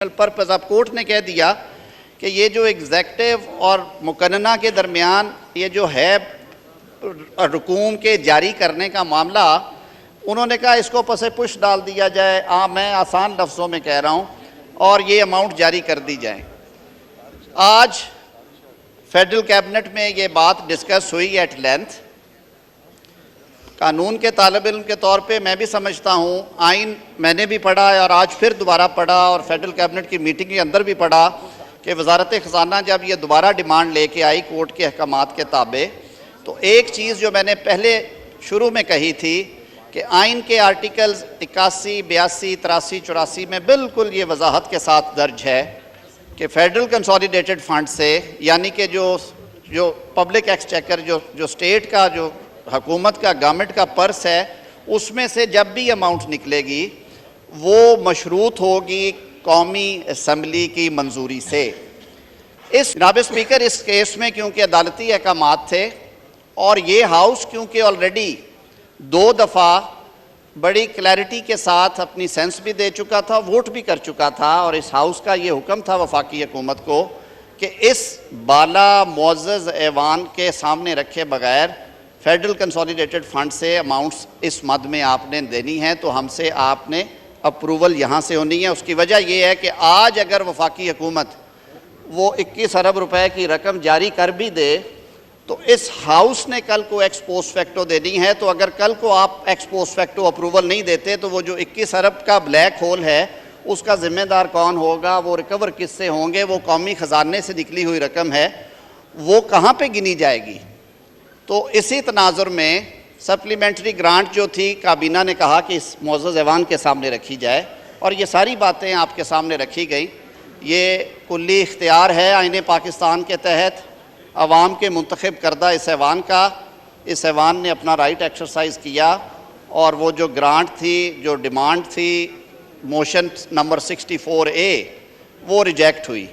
Purpose اب court نے کہہ دیا کہ یہ جو ایگزیکٹو اور مقننہ کے درمیان یہ جو ہے رقوم کے جاری کرنے کا معاملہ، انہوں نے کہا اس کو پس پش ڈال دیا جائے، میں آسان لفظوں میں کہہ رہا ہوں، اور یہ اماؤنٹ جاری کر دی جائیں۔ آج فیڈرل کیبنٹ میں یہ بات ڈسکس ہوئی ایٹ لینتھ۔ قانون کے طالب علم کے طور پہ میں بھی سمجھتا ہوں، آئین میں نے بھی پڑھا ہے اور آج پھر دوبارہ پڑھا اور فیڈرل کیبنٹ کی میٹنگ کے اندر بھی پڑھا کہ وزارت خزانہ جب یہ دوبارہ ڈیمانڈ لے کے آئی کورٹ کے احکامات کے تابع، تو ایک چیز جو میں نے پہلے شروع میں کہی تھی کہ آئین کے آرٹیکلز 81، 82، 83، 84 میں بالکل یہ وضاحت کے ساتھ درج ہے کہ فیڈرل کنسولیڈیٹڈ فنڈ سے، یعنی کہ جو پبلک ایکسچیکر جو اسٹیٹ کا، جو حکومت کا، گورنمنٹ کا پرس ہے، اس میں سے جب بھی اماؤنٹ نکلے گی وہ مشروط ہوگی قومی اسمبلی کی منظوری سے۔ جناب اسپیکر، اس کیس میں کیونکہ عدالتی احکامات تھے اور یہ ہاؤس کیونکہ آلریڈی 2 دفعہ بڑی کلیئرٹی کے ساتھ اپنی سینس بھی دے چکا تھا، ووٹ بھی کر چکا تھا، اور اس ہاؤس کا یہ حکم تھا وفاقی حکومت کو کہ اس بالا معزز ایوان کے سامنے رکھے بغیر فیڈرل کنسولیڈیٹڈ فنڈ سے اماؤنٹس اس مد میں آپ نے دینی ہیں، تو ہم سے آپ نے اپروول یہاں سے ہونی ہے۔ اس کی وجہ یہ ہے کہ آج اگر وفاقی حکومت وہ 21 ارب روپے کی رقم جاری کر بھی دے تو اس ہاؤس نے کل کو ایکس پوسٹ فیکٹو دینی ہے، تو اگر کل کو آپ ایکس پوسٹ فیکٹو اپروول نہیں دیتے تو وہ جو 21 ارب کا بلیک ہول ہے اس کا ذمہ دار کون ہوگا، وہ ریکور کس سے ہوں گے، وہ قومی خزانے سے نکلی ہوئی رقم ہے، وہ کہاں پہ گنی جائے گی؟ تو اسی تناظر میں سپلیمنٹری گرانٹ جو تھی کابینہ نے کہا کہ اس معزز ایوان کے سامنے رکھی جائے، اور یہ ساری باتیں آپ کے سامنے رکھی گئی۔ یہ کلی اختیار ہے آئین پاکستان کے تحت عوام کے منتخب کردہ اس ایوان کا۔ اس ایوان نے اپنا رائٹ ایکسرسائز کیا اور وہ جو گرانٹ تھی، جو ڈیمانڈ تھی موشن نمبر 64A، وہ ریجیکٹ ہوئی۔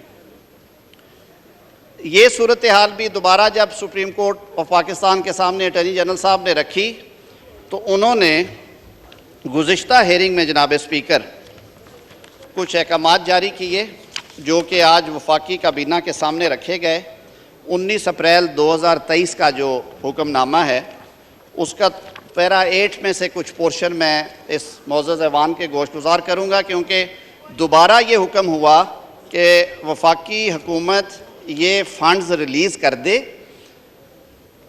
یہ صورتحال بھی دوبارہ جب سپریم کورٹ آف پاکستان کے سامنے اٹارنی جنرل صاحب نے رکھی تو انہوں نے گزشتہ ہیئرنگ میں جناب اسپیکر کچھ احکامات جاری کیے جو کہ آج وفاقی کابینہ کے سامنے رکھے گئے۔ 19 اپریل 2023 کا جو حکم نامہ ہے اس کا پیرا 8 میں سے کچھ پورشن میں اس معزز ایوان کے گوشت گزار کروں گا، کیونکہ دوبارہ یہ حکم ہوا کہ وفاقی حکومت یہ فنڈز ریلیز کر دے،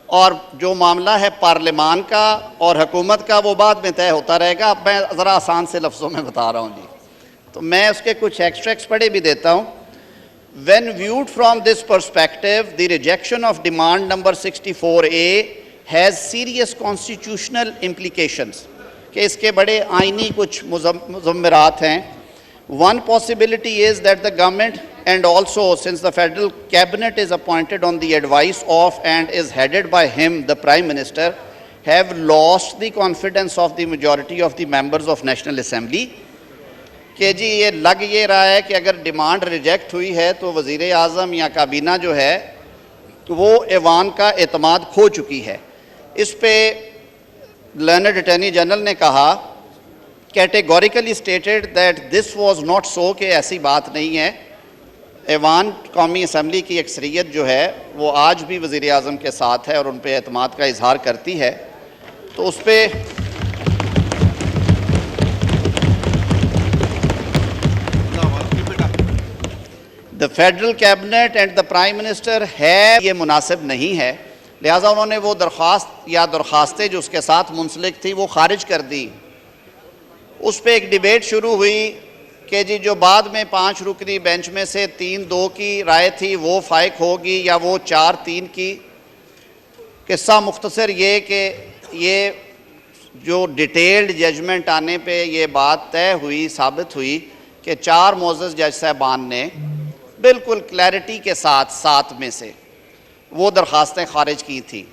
اور جو معاملہ ہے پارلیمان کا اور حکومت کا وہ بعد میں طے ہوتا رہے گا۔ اب میں ذرا آسان سے لفظوں میں بتا رہا ہوں جی، تو میں اس کے کچھ ایکسٹریکٹس پڑھے بھی دیتا ہوں۔ When viewed from this perspective, the rejection of demand number 64A has serious constitutional implications، کہ اس کے بڑے آئینی کچھ مضمرات ہیں۔ One possibility is that the government, and also since the federal cabinet is appointed on the advice of and is headed by him, the Prime Minister, have lost the confidence of the majority of the members of National Assembly، کہ جی یہ لگ یہ رہا ہے کہ اگر demand reject ہوئی ہے تو وزیر اعظم یا کابینہ جو ہے وہ ایوان کا اعتماد کھو چکی ہے۔ اس پہ لرنڈ اٹارنی جنرل نے کہا categorically stated that this was not so, کہ ایسی بات نہیں ہے۔ ایوان قومی اسمبلی کی اکثریت جو ہے وہ آج بھی وزیر اعظم کے ساتھ ہے اور ان پہ اعتماد کا اظہار کرتی ہے۔ تو اس پہ The Federal Cabinet and the Prime Minister ہے، یہ مناسب نہیں ہے، لہٰذا انہوں نے وہ درخواست یا درخواستیں جو اس کے ساتھ منسلک تھی وہ خارج کر دی۔ اس پہ ایک ڈیبیٹ شروع ہوئی کہ جی جو بعد میں 5 رکنی بینچ میں سے 3-2 کی رائے تھی وہ فائق ہوگی یا وہ 4-3 کی۔ قصہ مختصر یہ کہ یہ جو ڈیٹیلڈ ججمنٹ آنے پہ یہ بات طے ہوئی، ثابت ہوئی کہ 4 معزز جج صاحبان نے بالکل کلیئرٹی کے ساتھ 7 میں سے وہ درخواستیں خارج کی تھیں۔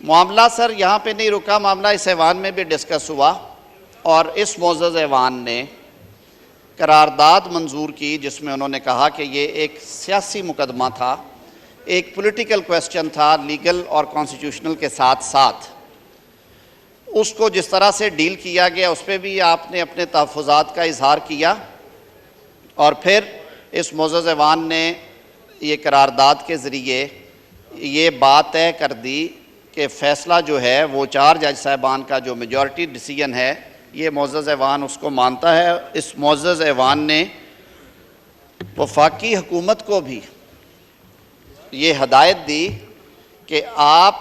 معاملہ سر یہاں پہ نہیں رکا، معاملہ اس ایوان میں بھی ڈسکس ہوا اور اس معزز ایوان نے قرارداد منظور کی جس میں انہوں نے کہا کہ یہ ایک سیاسی مقدمہ تھا، ایک پولیٹیکل کویسچن تھا، لیگل اور کانسٹیٹیوشنل کے ساتھ ساتھ۔ اس کو جس طرح سے ڈیل کیا گیا اس پہ بھی آپ نے اپنے تحفظات کا اظہار کیا اور پھر اس معزز ایوان نے یہ قرارداد کے ذریعے یہ بات طے کر دی کہ فیصلہ جو ہے وہ 4 جج صاحبان کا جو میجورٹی ڈیسیژن ہے یہ معزز ایوان اس کو مانتا ہے۔ اس معزز ایوان نے وفاقی حکومت کو بھی یہ ہدایت دی کہ آپ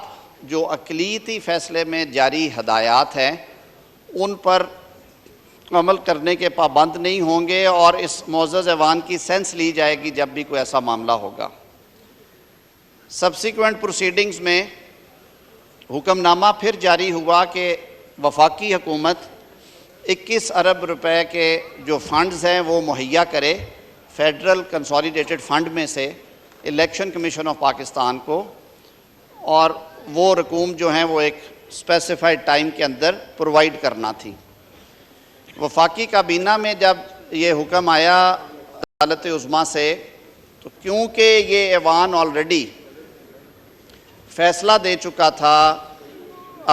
جو اقلیتی فیصلے میں جاری ہدایات ہیں ان پر عمل کرنے کے پابند نہیں ہوں گے، اور اس معزز ایوان کی سینس لی جائے گی جب بھی کوئی ایسا معاملہ ہوگا۔ سبسیکوینٹ پروسیڈنگز میں حکم نامہ پھر جاری ہوا کہ وفاقی حکومت 21 ارب روپے کے جو فنڈز ہیں وہ مہیا کرے فیڈرل کنسولیڈیٹڈ فنڈ میں سے الیکشن کمیشن آف پاکستان کو، اور وہ رقوم جو ہیں وہ ایک اسپیسیفائڈ ٹائم کے اندر پرووائڈ کرنا تھی۔ وفاقی کابینہ میں جب یہ حکم آیا عدالت عظمیٰ سے، تو کیونکہ یہ ایوان آلریڈی فیصلہ دے چکا تھا،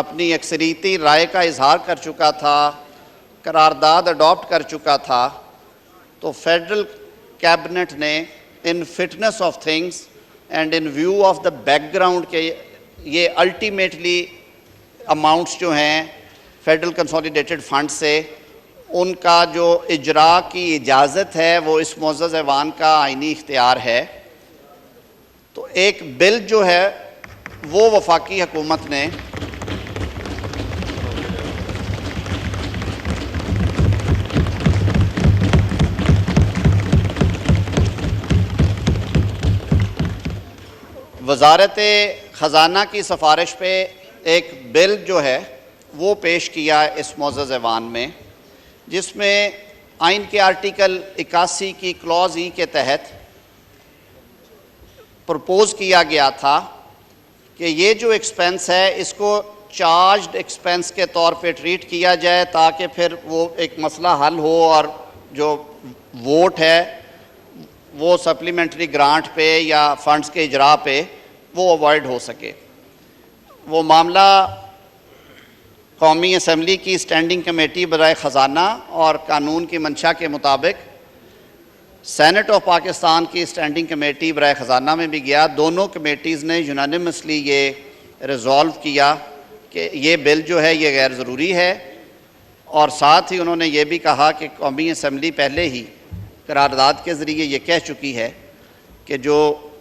اپنی اکثریتی رائے کا اظہار کر چکا تھا، قرارداد اڈاپٹ کر چکا تھا، تو فیڈرل کیبنٹ نے in fitness of things and in view of the background کہ یہ الٹیمیٹلی اماؤنٹس جو ہیں فیڈرل کنسولیڈیٹڈ فنڈ سے ان کا جو اجراء کی اجازت ہے وہ اس معزز ایوان کا آئینی اختیار ہے، تو ایک بل جو ہے وہ وفاقی حکومت نے وزارت خزانہ کی سفارش پہ ایک بل جو ہے وہ پیش کیا اس معزز ایوان میں، جس میں آئین کے آرٹیکل 81 کی کلوز ای کے تحت پرپوز کیا گیا تھا کہ یہ جو ایکسپنس ہے اس کو چارجڈ ایکسپنس کے طور پہ ٹریٹ کیا جائے، تاکہ پھر وہ ایک مسئلہ حل ہو اور جو ووٹ ہے وہ سپلیمنٹری گرانٹ پہ یا فنڈز کے اجراء پہ وہ اوائڈ ہو سکے۔ وہ معاملہ قومی اسمبلی کی اسٹینڈنگ کمیٹی برائے خزانہ اور قانون کی منشا کے مطابق سینٹ آف پاکستان کی اسٹینڈنگ کمیٹی برائے خزانہ میں بھی گیا۔ دونوں کمیٹیز نے یونانیمسلی یہ ریزولو کیا کہ یہ بل جو ہے یہ غیر ضروری ہے، اور ساتھ ہی انہوں نے یہ بھی کہا کہ قومی اسمبلی پہلے ہی قرارداد کے ذریعے یہ کہہ چکی ہے کہ جو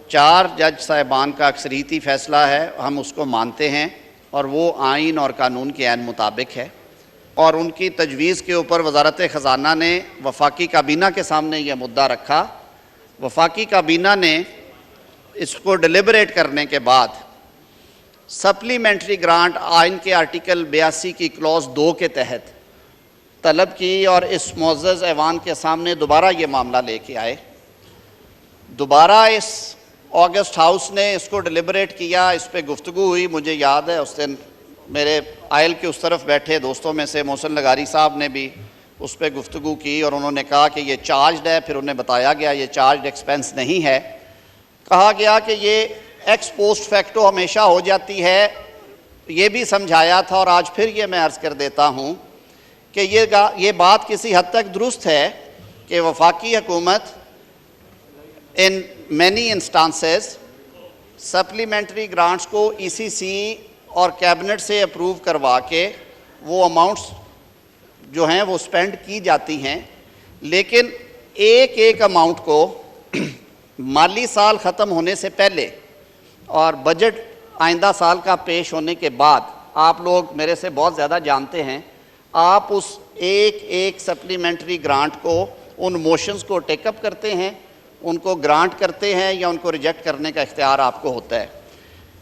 4 جج صاحبان کا اکثریتی فیصلہ ہے ہم اس کو مانتے ہیں، اور وہ آئین اور قانون کے عین مطابق ہے، اور ان کی تجویز کے اوپر وزارت خزانہ نے وفاقی کابینہ کے سامنے یہ مدعا رکھا۔ وفاقی کابینہ نے اس کو ڈیلیبریٹ کرنے کے بعد سپلیمنٹری گرانٹ آئین کے آرٹیکل 82 کی کلوز 2 کے تحت طلب کی، اور اس معزز ایوان کے سامنے دوبارہ یہ معاملہ لے کے آئے۔ دوبارہ اس آگسٹ ہاؤس نے اس کو ڈیلیبریٹ کیا، اس پہ گفتگو ہوئی۔ مجھے یاد ہے اس دن میرے آئل کے اس طرف بیٹھے دوستوں میں سے محسن لغاری صاحب نے بھی اس پہ گفتگو کی، اور انہوں نے کہا کہ یہ چارجڈ ہے، پھر انہیں بتایا گیا یہ چارجڈ ایکسپنس نہیں ہے۔ کہا گیا کہ یہ ایکس پوسٹ فیکٹو ہمیشہ ہو جاتی ہے، یہ بھی سمجھایا تھا، اور آج پھر یہ میں عرض کر دیتا ہوں کہ یہ بات کسی حد تک درست ہے کہ وفاقی حکومت ان مینی انسٹانسز سپلیمنٹری گرانٹس کو ای سی سی اور کیبنٹ سے اپروو کروا کے وہ اماؤنٹس جو ہیں وہ سپینڈ کی جاتی ہیں، لیکن ایک اماؤنٹ کو مالی سال ختم ہونے سے پہلے اور بجٹ آئندہ سال کا پیش ہونے کے بعد، آپ لوگ میرے سے بہت زیادہ جانتے ہیں، آپ اس ایک سپلیمنٹری گرانٹ کو ان موشنز کو ٹیک اپ کرتے ہیں، ان کو گرانٹ کرتے ہیں یا ان کو ریجیکٹ کرنے کا اختیار آپ کو ہوتا ہے۔